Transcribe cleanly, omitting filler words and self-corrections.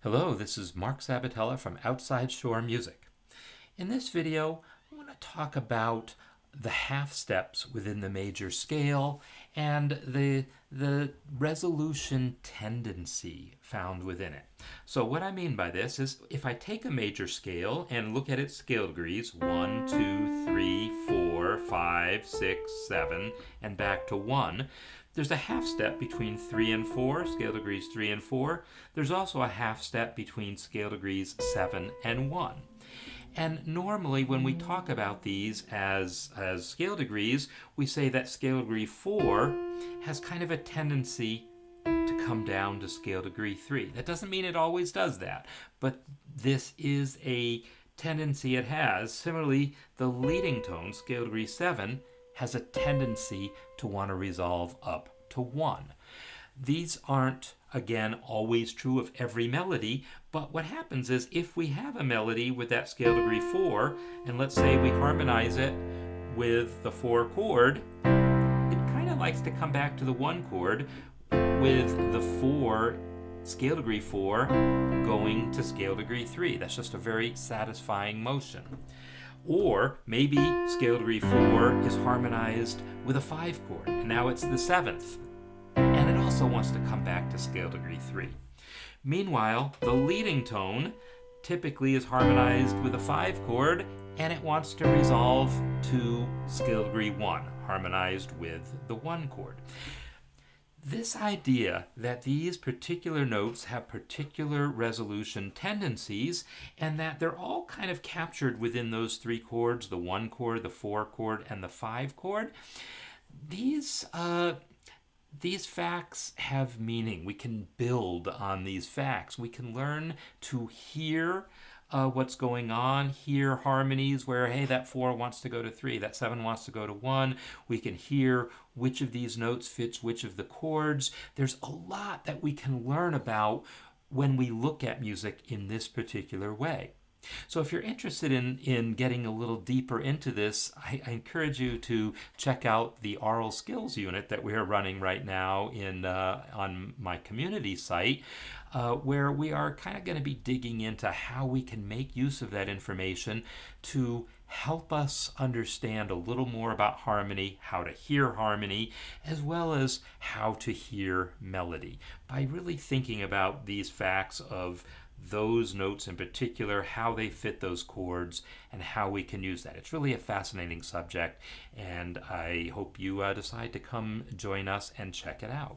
Hello, this is Mark Sabatella from Outside Shore Music. In this video, I want to talk about the half steps within the major scale and the resolution tendency found within it. So what I mean by this is if I take a major scale and look at its scale degrees, 1, 2, 3, 4, 5, 6, 7, and back to 1, there's a half step between 3 and 4, scale degrees 3 and 4. There's also a half step between scale degrees 7 and 1. And normally when we talk about these as scale degrees, we say that scale degree 4 has kind of a tendency to come down to scale degree 3. That doesn't mean it always does that, but this is a tendency it has. Similarly, the leading tone, scale degree 7, has a tendency to want to resolve up to 1. These aren't, again, always true of every melody, but what happens is if we have a melody with that scale degree 4, and let's say we harmonize it with the 4 chord, it kind of likes to come back to the 1 chord with the 4, scale degree 4, going to scale degree 3. That's just a very satisfying motion. Or maybe scale degree 4 is harmonized with a 5 chord, and now it's the 7th, and it also wants to come back to scale degree 3. Meanwhile, the leading tone typically is harmonized with a 5 chord, and it wants to resolve to scale degree 1, harmonized with the 1 chord. This idea that these particular notes have particular resolution tendencies and that they're all kind of captured within those 3 chords, the 1 chord, the 4 chord, and the 5 chord, these facts have meaning. We can build on these facts. We can learn to hear what's going on, hear harmonies where, hey, that 4 wants to go to 3, that 7 wants to go to 1. We can hear which of these notes fits which of the chords. There's a lot that we can learn about when we look at music in this particular way. So if you're interested in getting a little deeper into this, I encourage you to check out the Aural Skills unit that we are running right now on my community site, where we are kind of going to be digging into how we can make use of that information to help us understand a little more about harmony, how to hear harmony, as well as how to hear melody, by really thinking about these facts of those notes in particular, how they fit those chords, and how we can use that. It's really a fascinating subject, and I hope you decide to come join us and check it out.